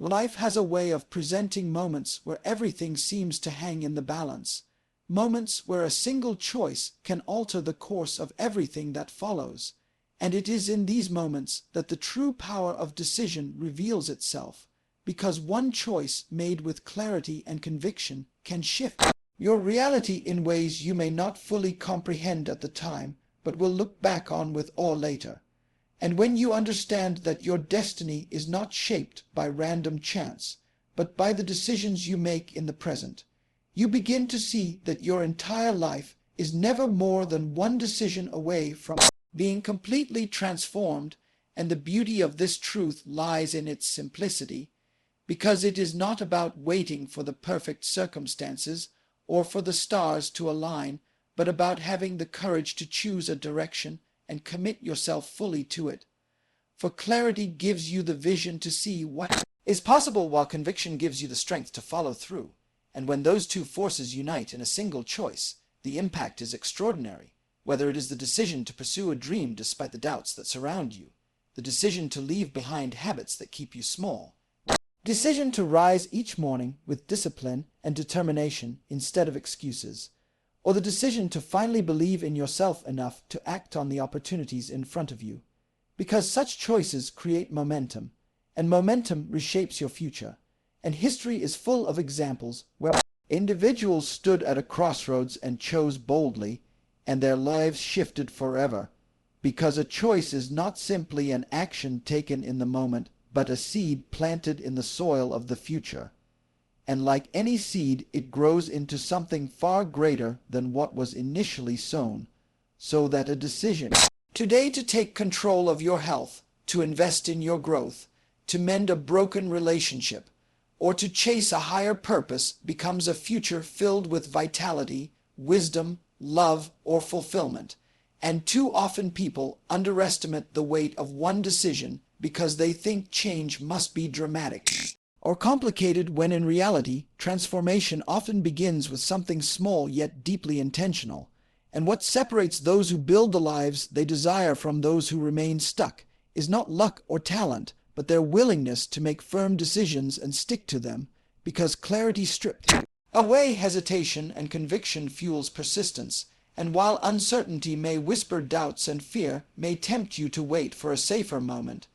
Life has a way of presenting moments where everything seems to hang in the balance, moments where a single choice can alter the course of everything that follows, and it is in these moments that the true power of decision reveals itself, because one choice made with clarity and conviction can shift your reality in ways you may not fully comprehend at the time, but will look back on with awe later. And when you understand that your destiny is not shaped by random chance, but by the decisions you make in the present, you begin to see that your entire life is never more than one decision away from being completely transformed, and the beauty of this truth lies in its simplicity, because it is not about waiting for the perfect circumstances or for the stars to align, but about having the courage to choose a direction and commit yourself fully to it. For clarity gives you the vision to see what is possible, while conviction gives you the strength to follow through. And when those two forces unite in a single choice, the impact is extraordinary, whether it is the decision to pursue a dream despite the doubts that surround you, the decision to leave behind habits that keep you small, decision to rise each morning with discipline and determination instead of excuses, or the decision to finally believe in yourself enough to act on the opportunities in front of you. Because such choices create momentum, and momentum reshapes your future. And history is full of examples where individuals stood at a crossroads and chose boldly, and their lives shifted forever. Because a choice is not simply an action taken in the moment, but a seed planted in the soil of the future. And like any seed, it grows into something far greater than what was initially sown, so that a decision today to take control of your health, to invest in your growth, to mend a broken relationship, or to chase a higher purpose becomes a future filled with vitality, wisdom, love, or fulfillment. And too often people underestimate the weight of one decision because they think change must be dramatic or complicated, when in reality, transformation often begins with something small yet deeply intentional. And what separates those who build the lives they desire from those who remain stuck is not luck or talent, but their willingness to make firm decisions and stick to them, because clarity strips away hesitation and conviction fuels persistence. And while uncertainty may whisper doubts and fear may tempt you to wait for a safer moment,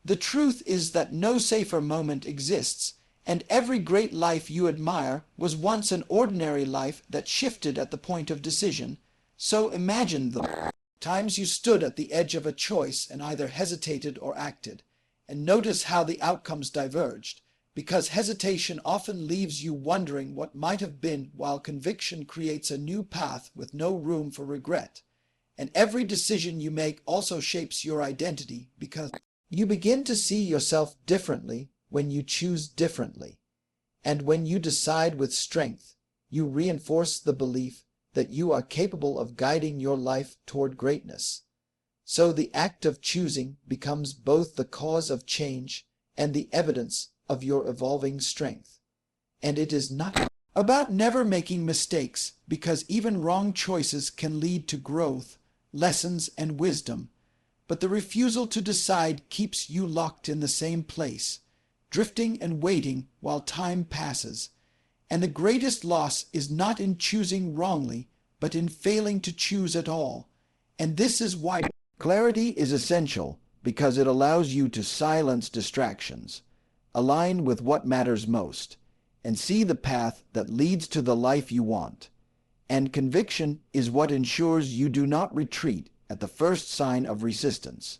the truth is that no safer moment exists, and every great life you admire was once an ordinary life that shifted at the point of decision. So imagine the times you stood at the edge of a choice and either hesitated or acted, and notice how the outcomes diverged, because hesitation often leaves you wondering what might have been, while conviction creates a new path with no room for regret. And every decision you make also shapes your identity, because you begin to see yourself differently when you choose differently. And when you decide with strength, you reinforce the belief that you are capable of guiding your life toward greatness. So the act of choosing becomes both the cause of change and the evidence of your evolving strength. And it is not about never making mistakes, because even wrong choices can lead to growth, lessons, and wisdom. But the refusal to decide keeps you locked in the same place, drifting and waiting while time passes. And the greatest loss is not in choosing wrongly, but in failing to choose at all. And this is why clarity is essential, because it allows you to silence distractions, align with what matters most, and see the path that leads to the life you want. And conviction is what ensures you do not retreat at the first sign of resistance,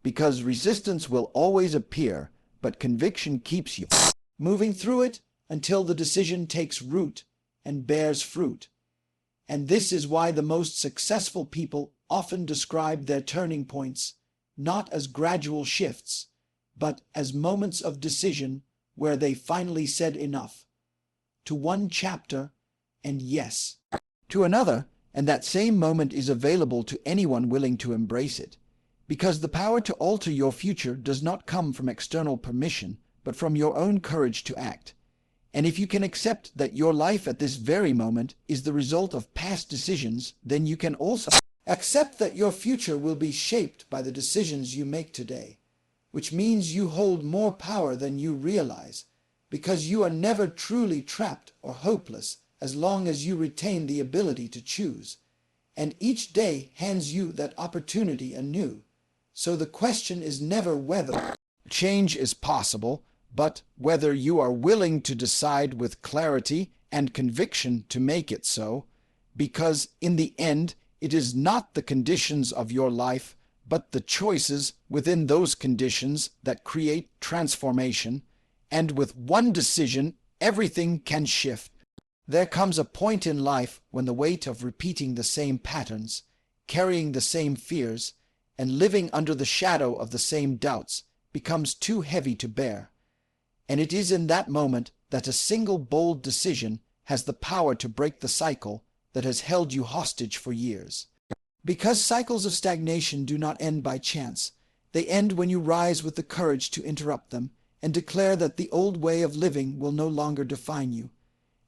because resistance will always appear, but conviction keeps you moving through it until the decision takes root and bears fruit. And this is why the most successful people often describe their turning points not as gradual shifts, but as moments of decision where they finally said enough to one chapter and yes to another. And that same moment is available to anyone willing to embrace it, because the power to alter your future does not come from external permission, but from your own courage to act. And if you can accept that your life at this very moment is the result of past decisions, then you can also accept that your future will be shaped by the decisions you make today. which means you hold more power than you realize, because you are never truly trapped or hopeless as long as you retain the ability to choose. And each day hands you that opportunity anew. So the question is never whether change is possible, but whether you are willing to decide with clarity and conviction to make it so, because in the end it is not the conditions of your life, but the choices within those conditions that create transformation, and with one decision everything can shift. There comes a point in life when the weight of repeating the same patterns, carrying the same fears, and living under the shadow of the same doubts becomes too heavy to bear. And it is in that moment that a single bold decision has the power to break the cycle that has held you hostage for years. Because cycles of stagnation do not end by chance, they end when you rise with the courage to interrupt them and declare that the old way of living will no longer define you.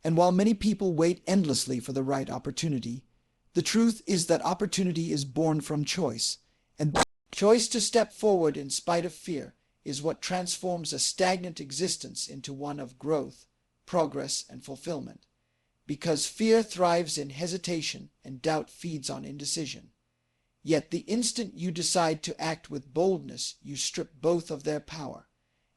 And while many people wait endlessly for the right opportunity, the truth is that opportunity is born from choice, and choice to step forward in spite of fear is what transforms a stagnant existence into one of growth, progress, and fulfillment. Because fear thrives in hesitation and doubt feeds on indecision. Yet the instant you decide to act with boldness, you strip both of their power,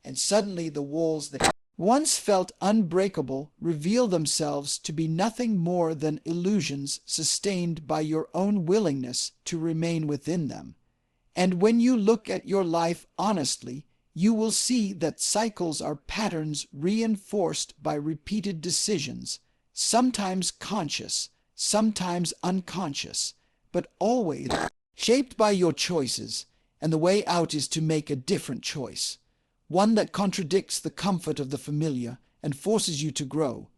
and suddenly the walls that once felt unbreakable reveal themselves to be nothing more than illusions sustained by your own willingness to remain within them. And when you look at your life honestly, you will see that cycles are patterns reinforced by repeated decisions, sometimes conscious, sometimes unconscious, but always shaped by your choices, and the way out is to make a different choice, one that contradicts the comfort of the familiar and forces you to grow.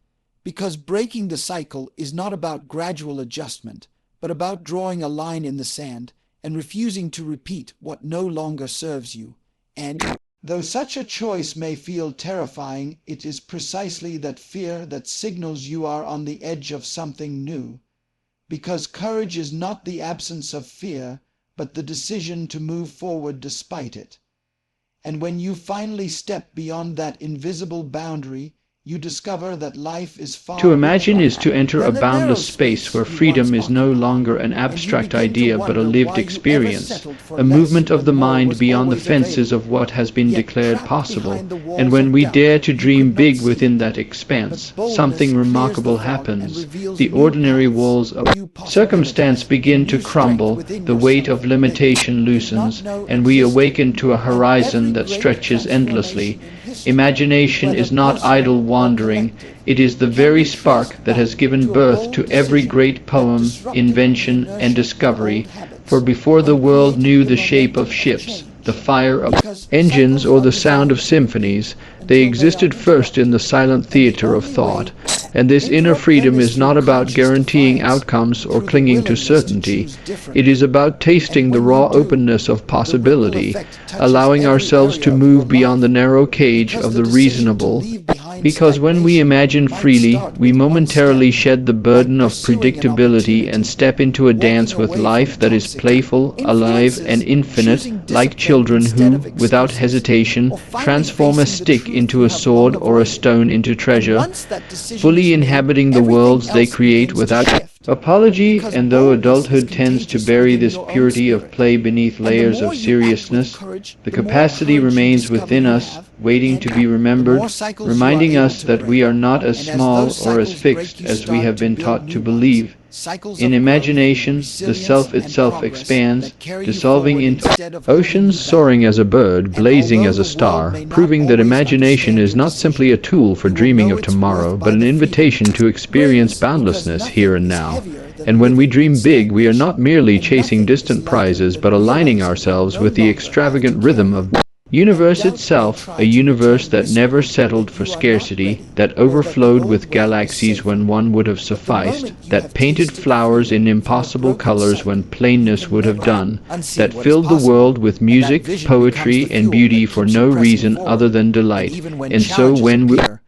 Because breaking the cycle is not about gradual adjustment, but about drawing a line in the sand and refusing to repeat what no longer serves you. And though such a choice may feel terrifying, it is precisely that fear that signals you are on the edge of something new. Because courage is not the absence of fear, but the decision to move forward despite it. And when you finally step beyond that invisible boundary, you discover that life is far To imagine is to enter a than the narrow boundless space where you freedom once is no occupied, longer an and you abstract begin to idea but a wonder lived why you ever experience, settled for a less movement of when the more mind was beyond the always fences available. of what has been Yet declared trapped possible. behind the And walls when of we doubt, dare to you could dream not big see. within that But expanse, boldness something clears the remarkable fog and happens. reveals The new ordinary paths, walls of new circumstance possibilities, begin and to new strength crumble, within the weight yourself of that you limitation did not loosens, know and we existed. awaken to a And every horizon that great stretches endlessly. transformation in history, Imagination whether is not idle personal or wandering, collective, it is the can very be traced spark that has back given to a birth bold to every decision great that poem, disrupted the invention, and inertia of old discovery. For habits before the and world created knew the the shape of momentum of ships, the change. fire of Because engines, cycles or are the sound of designed to repeat symphonies, they until they are existed first in the interrupted. silent And the theater of only thought. way And to this inner interrupt them freedom is is through not about conscious guaranteeing defiance, outcomes or through the clinging to willingness to certainty. choose It is differently. about And tasting the when you raw do, openness of the ripple possibility, effect touches allowing every ourselves to area of your move beyond the life. narrow cage Because of the the decision to reasonable. leave behind Because when we stagnation imagine might freely, start we with one momentarily step, shed the like burden of pursuing an predictability and opportunity, step into a walking dance with away from life that is toxic playful, alive, and influences, infinite, choosing like discipline children instead who, of without excuses, hesitation, or finally transform a facing the stick truth into you a have long sword or a avoided. stone into And treasure, once that decision is fully made, inhabiting the everything worlds they else create begins to without shift. apology. Because And though boldness is adulthood tends to contagious bury within this your own purity of spirit. play beneath And the layers more of you act with seriousness, courage, the the more capacity courage you remains discover within you us, have, waiting and to be the more remembered, cycles you are reminding able us to that we break. are not as And as small those or as cycles break, fixed you as we start have to been build taught new to ones. believe. Cycles In of growth, imagination, the resilience, self and itself progress expands, that carry you dissolving forward into instead of holding oceans, you back. soaring as a bird, And blazing although as a the world star, may not proving that always imagination understand is your not simply a decision, tool for you will dreaming know of its worth tomorrow, by but an the feeling invitation to it experience brings, because boundlessness here nothing and is now. heavier than And when we living in dream big, we are not stagnation, merely and chasing nothing is distant lighter prizes, than but aligning realizing you ourselves no with the longer have to extravagant rhythm carry. of And universe doubt may itself, a try to universe pretend that never wistfully settled that for you are not scarcity, ready, that or that the overflowed old with way is galaxies when safer. one would have But the sufficed, moment you that have painted tasted flowers freedom in from a impossible broken colors when cycle, you plainness can would have never done, unsee that what is filled the possible. world with And that music, vision becomes the poetry, and fuel beauty that for keeps you no pressing reason forward. other than And delight. even when And so challenges when we appear,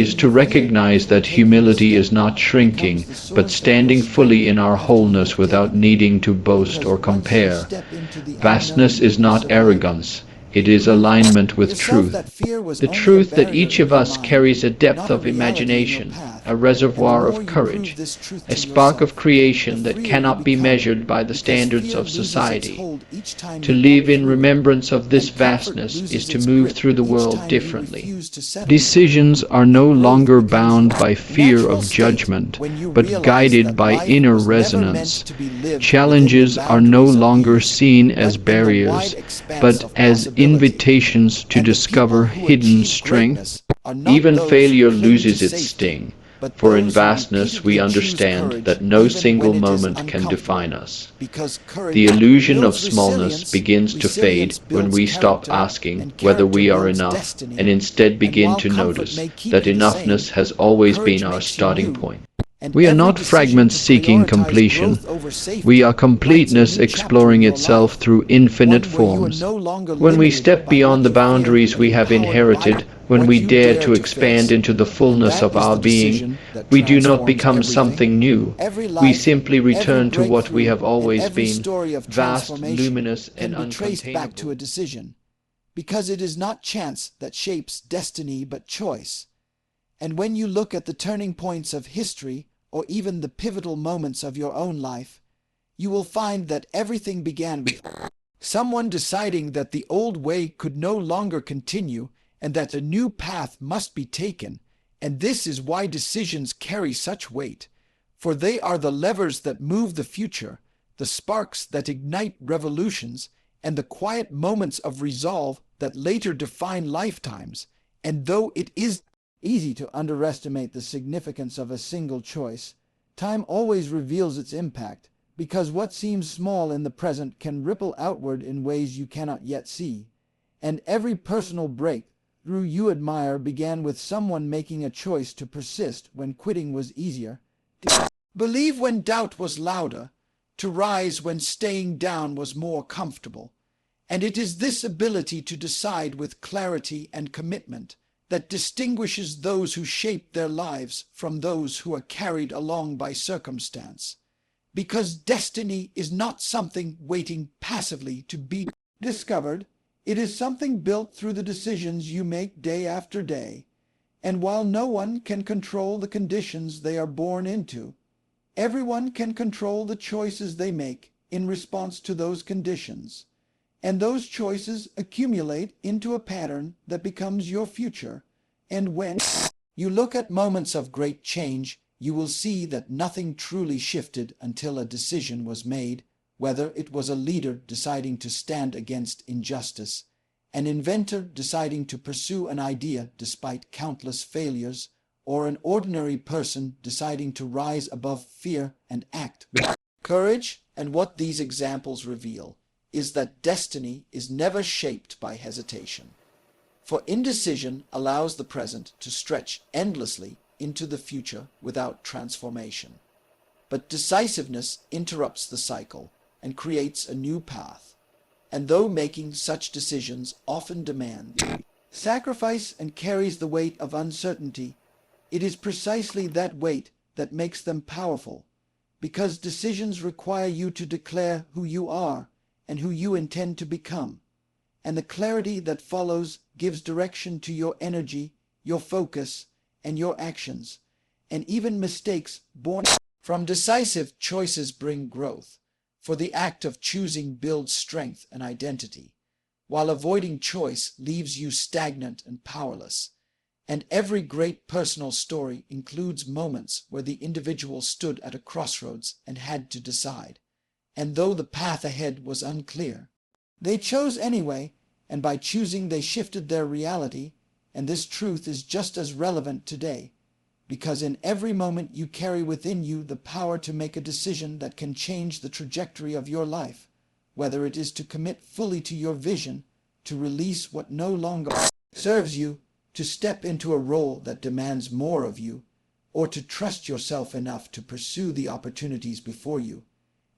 is to recognize that humility is not shrinking, but standing fully in our wholeness without needing to boast or compare. Vastness is not arrogance, it is alignment with truth. The truth that each of us carries a depth of imagination, a reservoir of courage, a spark of creation that cannot be measured by the standards of society. To live in remembrance of this vastness is to move through the world differently. Decisions are no longer bound by fear of judgment, but guided by inner resonance. Challenges are no longer seen as barriers, but as invitations to discover hidden strength. Even failure loses its sting. But For in those who vastness we repeatedly choose understand courage that no even single when it is moment can define uncomfortable, us. because The courage illusion of builds smallness resilience, begins to fade resilience when builds we stop character, asking and whether character we are builds enough and destiny. instead And begin while to comfort notice may keep that you the enoughness same, has always been courage our makes you starting new. point. And We are every not decision fragments to seeking prioritize completion. growth over We safety are writes a completeness new chapter in exploring your itself life, through infinite one where you are forms. no longer When we limited step by beyond what the you fear, boundaries but we have empowered by inherited, when what we you dare dare to to expand face. into the And fullness that of is our the being, decision that we do not transforms become everything. something new. Every We life, simply every return to what we breakthrough, have and always every been, story of vast, transformation luminous, can and be traced back to uncontainable. a decision, because it is not chance that shapes destiny but choice. And when you look at the turning points of history, or even the pivotal moments of your own life, you will find that everything began with someone deciding that the old way could no longer continue and that a new path must be taken. And this is why decisions carry such weight, for they are the levers that move the future, the sparks that ignite revolutions, and the quiet moments of resolve that later define lifetimes. And though it is easy to underestimate the significance of a single choice, time always reveals its impact, because what seems small in the present can ripple outward in ways you cannot yet see. And every personal breakthrough you admire began with someone making a choice to persist when quitting was easier, to believe when doubt was louder, to rise when staying down was more comfortable. And it is this ability to decide with clarity and commitment that distinguishes those who shape their lives from those who are carried along by circumstance. Because destiny is not something waiting passively to be discovered. It is something built through the decisions you make day after day. And while no one can control the conditions they are born into, everyone can control the choices they make in response to those conditions. And those choices accumulate into a pattern that becomes your future. And when you look at moments of great change, you will see that nothing truly shifted until a decision was made, whether it was a leader deciding to stand against injustice, an inventor deciding to pursue an idea despite countless failures, or an ordinary person deciding to rise above fear and act with courage. And what these examples reveal is that destiny is never shaped by hesitation. For indecision allows the present to stretch endlessly into the future without transformation. But decisiveness interrupts the cycle and creates a new path. And though making such decisions often demands sacrifice and carries the weight of uncertainty, it is precisely that weight that makes them powerful, because decisions require you to declare who you are and who you intend to become. And the clarity that follows gives direction to your energy, your focus, and your actions. And even mistakes born from decisive choices bring growth, for the act of choosing builds strength and identity, while avoiding choice leaves you stagnant and powerless. And every great personal story includes moments where the individual stood at a crossroads and had to decide. And though the path ahead was unclear, they chose anyway, and by choosing they shifted their reality. And this truth is just as relevant today, because in every moment you carry within you the power to make a decision that can change the trajectory of your life, whether it is to commit fully to your vision, to release what no longer serves you, to step into a role that demands more of you, or to trust yourself enough to pursue the opportunities before you.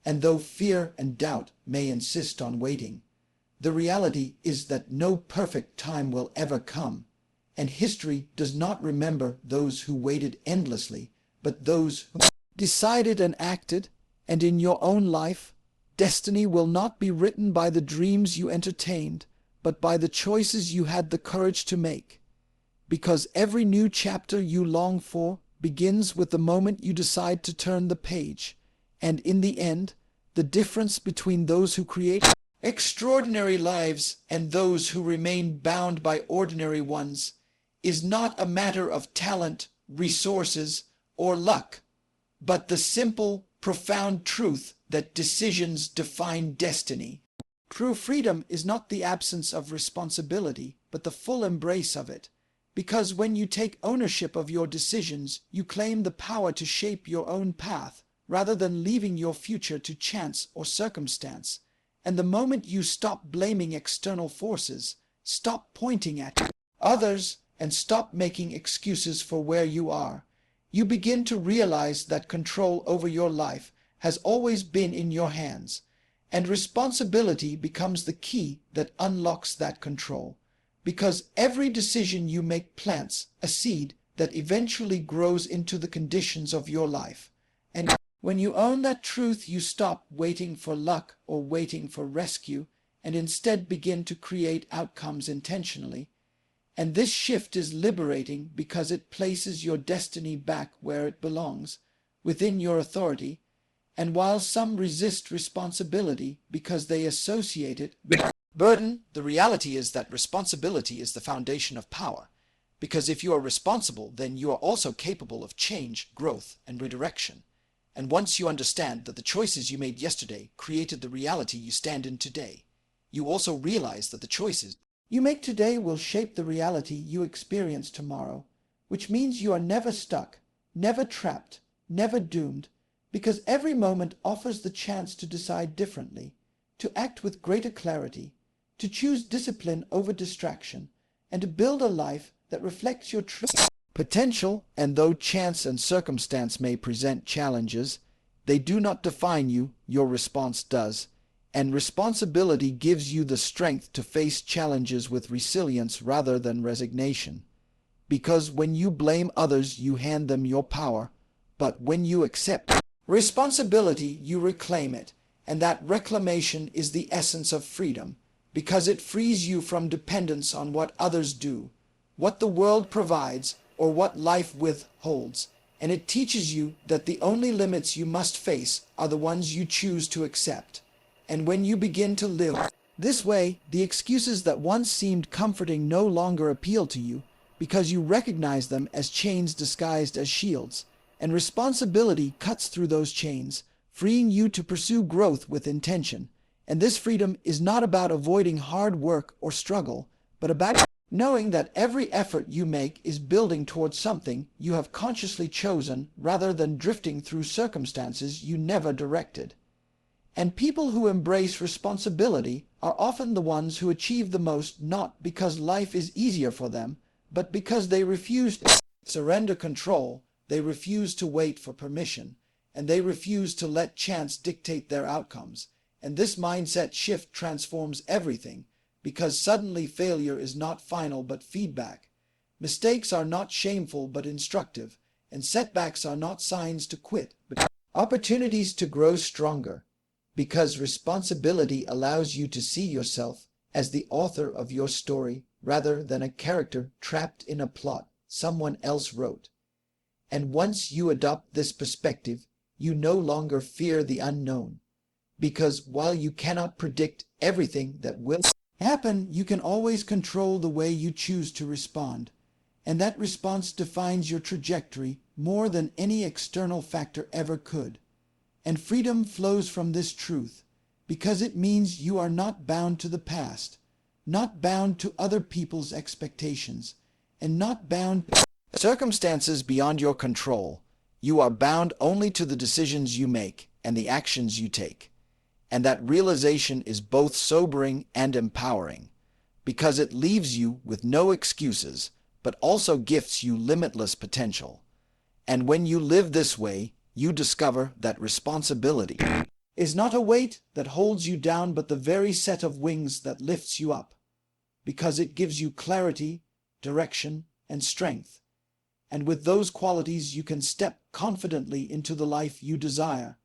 And though fear and doubt may insist on waiting, the reality is that no perfect time will ever come, and history does not remember those who waited endlessly, but those who decided and acted. And in your own life, destiny will not be written by the dreams you entertained, but by the choices you had the courage to make. Because every new chapter you long for begins with the moment you decide to turn the page. And in the end, the difference between those who create extraordinary lives and those who remain bound by ordinary ones is not a matter of talent, resources, or luck, but the simple, profound truth that decisions define destiny. True freedom is not the absence of responsibility, but the full embrace of it. Because when you take ownership of your decisions, you claim the power to shape your own path, rather than leaving your future to chance or circumstance. And the moment you stop blaming external forces, stop pointing at others, and stop making excuses for where you are, you begin to realize that control over your life has always been in your hands, and responsibility becomes the key that unlocks that control. Because every decision you make plants a seed that eventually grows into the conditions of your life. And when you own that truth, you stop waiting for luck or waiting for rescue, and instead begin to create outcomes intentionally. And this shift is liberating because it places your destiny back where it belongs, within your authority. And while some resist responsibility because they associate it with burden, the reality is that responsibility is the foundation of power. Because if you are responsible, then you are also capable of change, growth, and redirection. And once you understand that the choices you made yesterday created the reality you stand in today, you also realize that the choices you make today will shape the reality you experience tomorrow, which means you are never stuck, never trapped, never doomed, because every moment offers the chance to decide differently, to act with greater clarity, to choose discipline over distraction, and to build a life that reflects your true potential. And though chance and circumstance may present challenges, they do not define you, your response does. And responsibility gives you the strength to face challenges with resilience rather than resignation. Because when you blame others, you hand them your power, but when you accept responsibility, you reclaim it. And that reclamation is the essence of freedom, because it frees you from dependence on what others do, what the world provides, or what life withholds. And it teaches you that the only limits you must face are the ones you choose to accept. And when you begin to live this way, the excuses that once seemed comforting no longer appeal to you, because you recognize them as chains disguised as shields. And responsibility cuts through those chains, freeing you to pursue growth with intention. And this freedom is not about avoiding hard work or struggle, but about knowing that every effort you make is building towards something you have consciously chosen, rather than drifting through circumstances you never directed. And people who embrace responsibility are often the ones who achieve the most, not because life is easier for them, but because they refuse to surrender control, they refuse to wait for permission, and they refuse to let chance dictate their outcomes. And this mindset shift transforms everything, because suddenly failure is not final but feedback. Mistakes are not shameful but instructive, and setbacks are not signs to quit, but opportunities to grow stronger. Because responsibility allows you to see yourself as the author of your story rather than a character trapped in a plot someone else wrote. And once you adopt this perspective, you no longer fear the unknown. Because while you cannot predict everything that will happen, you can always control the way you choose to respond. And that response defines your trajectory more than any external factor ever could. And freedom flows from this truth, because it means you are not bound to the past, not bound to other people's expectations, and not bound to circumstances beyond your control. You are bound only to the decisions you make and the actions you take. And that realization is both sobering and empowering, because it leaves you with no excuses, but also gifts you limitless potential. And when you live this way, you discover that responsibility is not a weight that holds you down, but the very set of wings that lifts you up, because it gives you clarity, direction, and strength. And with those qualities, you can step confidently into the life you desire,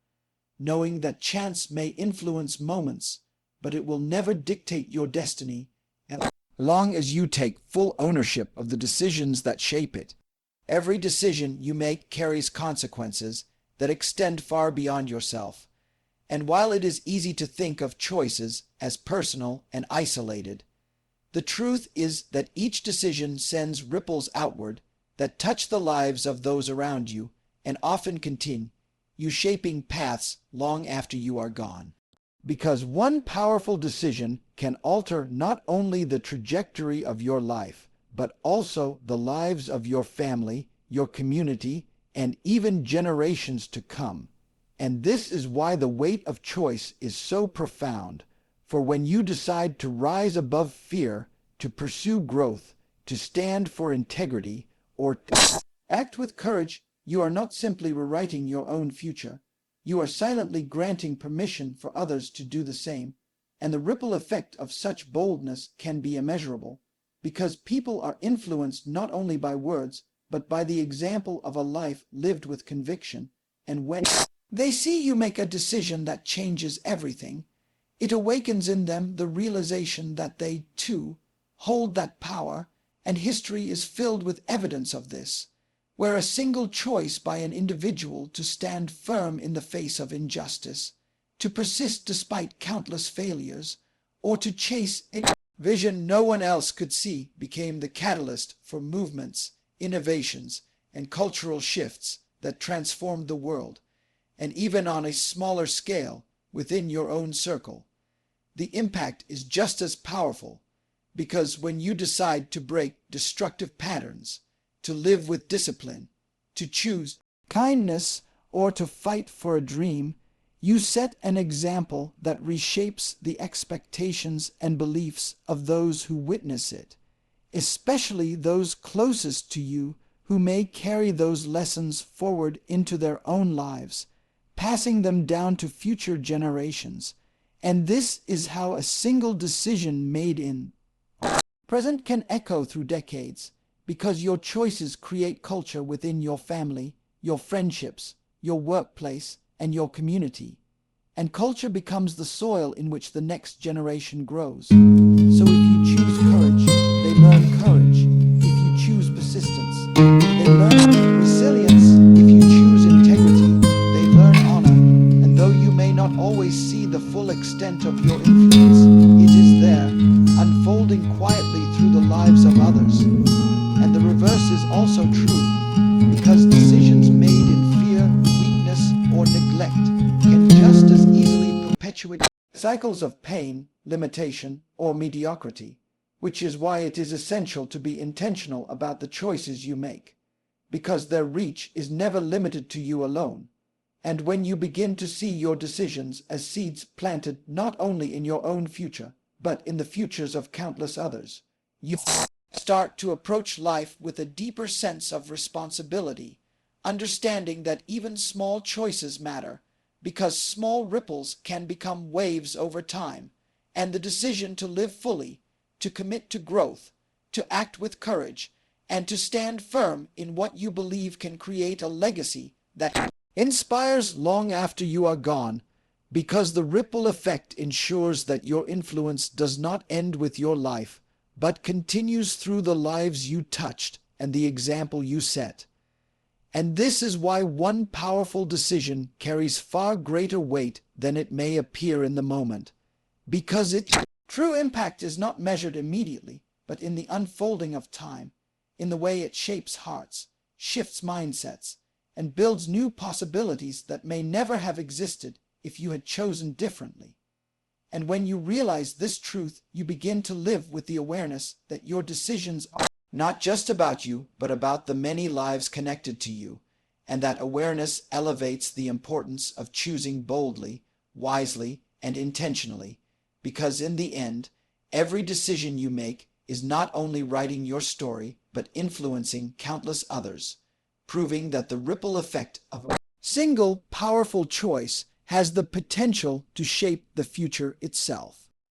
knowing that chance may influence moments, but it will never dictate your destiny, as long as you take full ownership of the decisions that shape it. Every decision you make carries consequences that extend far beyond yourself. And while it is easy to think of choices as personal and isolated, the truth is that each decision sends ripples outward that touch the lives of those around you and often continue shaping paths long after you are gone. Because one powerful decision can alter not only the trajectory of your life, but also the lives of your family, your community, and even generations to come. And this is why the weight of choice is so profound. For when you decide to rise above fear, to pursue growth, to stand for integrity, or to act with courage, you are not simply rewriting your own future. You are silently granting permission for others to do the same. And the ripple effect of such boldness can be immeasurable, because people are influenced not only by words, but by the example of a life lived with conviction. And when they see you make a decision that changes everything, it awakens in them the realization that they, too, hold that power, and history is filled with evidence of this, where a single choice by an individual to stand firm in the face of injustice, to persist despite countless failures, or to chase a vision no one else could see, became the catalyst for movements, innovations, and cultural shifts that transformed the world. And even on a smaller scale, within your own circle, the impact is just as powerful, because when you decide to break destructive patterns, to live with discipline, to choose kindness, or to fight for a dream, you set an example that reshapes the expectations and beliefs of those who witness it, especially those closest to you who may carry those lessons forward into their own lives, passing them down to future generations. And this is how a single decision made in present can echo through decades, because your choices create culture within your family, your friendships, your workplace, and your community. And culture becomes the soil in which the next generation grows. So if you choose courage, they learn courage. If you choose persistence, they learn resilience. If you choose integrity, they learn honor. And though you may not always see the full extent of your influence, it is there, unfolding quietly through the lives of others. And the reverse is also true, because decisions made in fear, weakness, or neglect can just as easily perpetuate cycles of pain, limitation, or mediocrity, which is why it is essential to be intentional about the choices you make, because their reach is never limited to you alone. And when you begin to see your decisions as seeds planted not only in your own future, but in the futures of countless others, you start to approach life with a deeper sense of responsibility, understanding that even small choices matter, because small ripples can become waves over time, and the decision to live fully, to commit to growth, to act with courage, and to stand firm in what you believe can create a legacy that inspires long after you are gone, because the ripple effect ensures that your influence does not end with your life, but continues through the lives you touched and the example you set. And this is why one powerful decision carries far greater weight than it may appear in the moment, because its true impact is not measured immediately, but in the unfolding of time, in the way it shapes hearts, shifts mindsets, and builds new possibilities that may never have existed if you had chosen differently. And when you realize this truth, you begin to live with the awareness that your decisions are not just about you, but about the many lives connected to you, and that awareness elevates the importance of choosing boldly, wisely, and intentionally, because in the end, every decision you make is not only writing your story, but influencing countless others, proving that the ripple effect of a single powerful choice has the potential to shape the future itself.